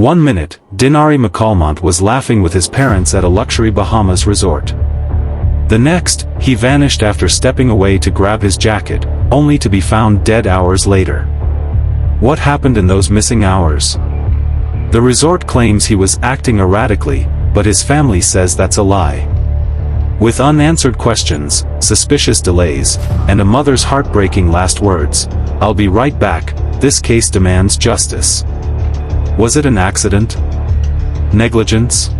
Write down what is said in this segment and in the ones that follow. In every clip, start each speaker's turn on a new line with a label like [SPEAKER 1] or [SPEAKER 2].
[SPEAKER 1] One minute, Dinari McAlmont was laughing with his parents at a luxury Bahamas resort. The next, he vanished after stepping away to grab his jacket, only to be found dead hours later. What happened in those missing hours? The resort claims he was acting erratically, but his family says that's a lie. With unanswered questions, suspicious delays, and a mother's heartbreaking last words, "I'll be right back, this case demands justice." Was it an accident? Negligence?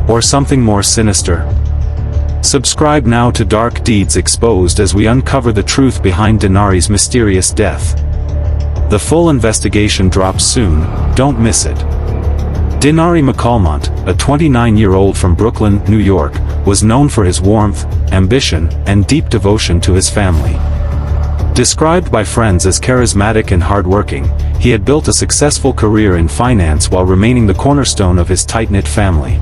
[SPEAKER 1] Or something more sinister? Subscribe now to Dark Deeds Exposed as we uncover the truth behind Dinari's mysterious death. The full investigation drops soon, don't miss it. Dinari McAlmont, a 29-year-old from Brooklyn, New York, was known for his warmth, ambition, and deep devotion to his family. Described by friends as charismatic and hardworking, he had built a successful career in finance while remaining the cornerstone of his tight-knit family.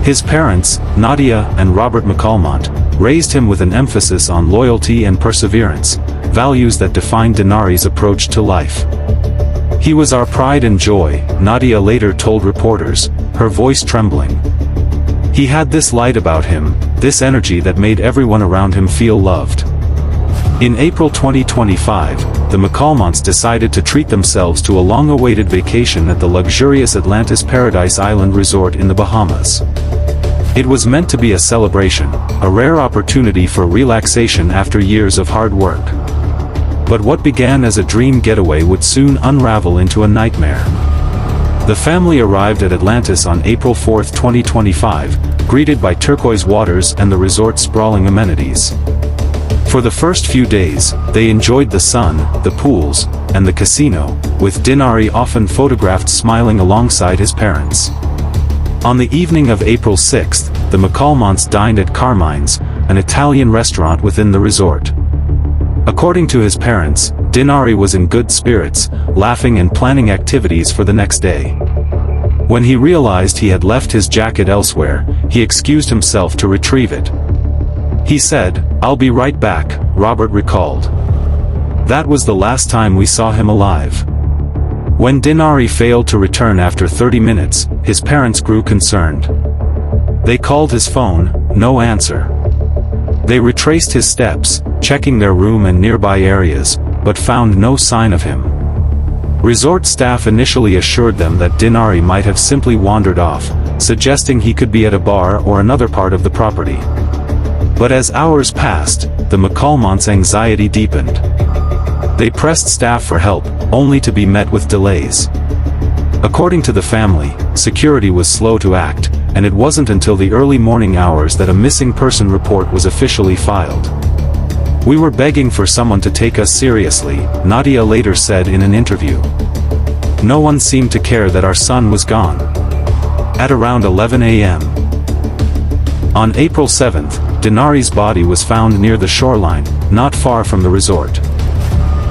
[SPEAKER 1] His parents, Nadia and Robert McAlmont, raised him with an emphasis on loyalty and perseverance, values that defined Dinari's approach to life. "He was our pride and joy," Nadia later told reporters, her voice trembling. "He had this light about him, this energy that made everyone around him feel loved." In April 2025, the McAlmonts decided to treat themselves to a long-awaited vacation at the luxurious Atlantis Paradise Island resort in the Bahamas. It was meant to be a celebration, a rare opportunity for relaxation after years of hard work. But what began as a dream getaway would soon unravel into a nightmare. The family arrived at Atlantis on April 4, 2025, greeted by turquoise waters and the resort's sprawling amenities. For the first few days, they enjoyed the sun, the pools, and the casino, with Dinari often photographed smiling alongside his parents. On the evening of April 6, the McAlmonts dined at Carmine's, an Italian restaurant within the resort. According to his parents, Dinari was in good spirits, laughing and planning activities for the next day. When he realized he had left his jacket elsewhere, he excused himself to retrieve it. He said, "I'll be right back," Robert recalled. That was the last time we saw him alive. When Dinari failed to return after 30 minutes, his parents grew concerned. They called his phone, no answer. They retraced his steps, checking their room and nearby areas, but found no sign of him. Resort staff initially assured them that Dinari might have simply wandered off, suggesting he could be at a bar or another part of the property. But as hours passed, the McAlmonts' anxiety deepened. They pressed staff for help, only to be met with delays. According to the family, security was slow to act, and it wasn't until the early morning hours that a missing person report was officially filed. "We were begging for someone to take us seriously," Nadia later said in an interview. "No one seemed to care that our son was gone." At around 11 a.m. on April 7th, Dinari's body was found near the shoreline, not far from the resort.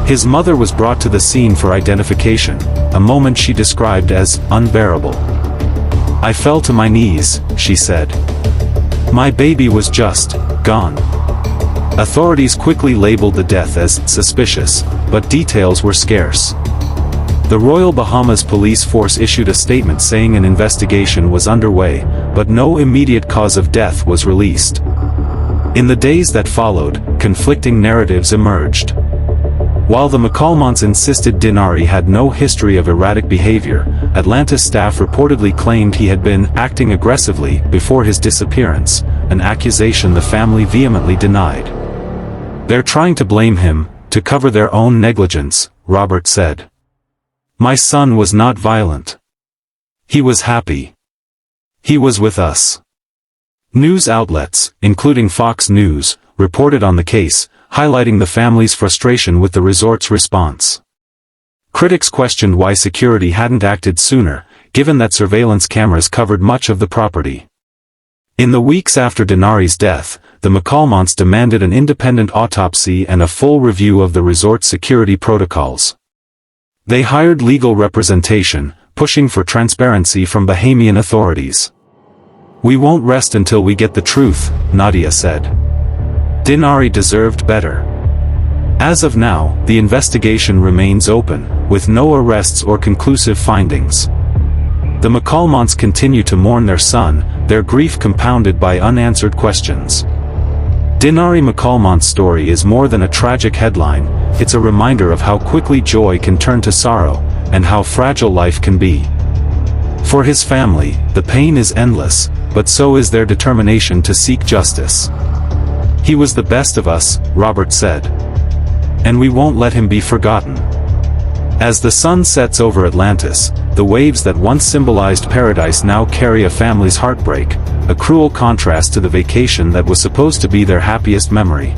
[SPEAKER 1] His mother was brought to the scene for identification, a moment she described as unbearable. "I fell to my knees," she said. "My baby was just gone." Authorities quickly labeled the death as suspicious, but details were scarce. The Royal Bahamas Police Force issued a statement saying an investigation was underway, but no immediate cause of death was released. In the days that followed, conflicting narratives emerged. While the McAlmonts insisted Dinari had no history of erratic behavior, Atlantis staff reportedly claimed he had been acting aggressively before his disappearance, an accusation the family vehemently denied. "They're trying to blame him, to cover their own negligence," Robert said. "My son was not violent. He was happy. He was with us." News outlets, including Fox News, reported on the case, highlighting the family's frustration with the resort's response. Critics questioned why security hadn't acted sooner, given that surveillance cameras covered much of the property. In the weeks after Dinari's death, the McAlmonts demanded an independent autopsy and a full review of the resort's security protocols. They hired legal representation, pushing for transparency from Bahamian authorities. "We won't rest until we get the truth," Nadia said. Dinari deserved better. As of now, the investigation remains open, with no arrests or conclusive findings. The McAlmonts continue to mourn their son, their grief compounded by unanswered questions. Dinari McAlmont's story is more than a tragic headline, it's a reminder of how quickly joy can turn to sorrow, and how fragile life can be. For his family, the pain is endless, but so is their determination to seek justice. "He was the best of us," Robert said. "And we won't let him be forgotten." As the sun sets over Atlantis, the waves that once symbolized paradise now carry a family's heartbreak, a cruel contrast to the vacation that was supposed to be their happiest memory.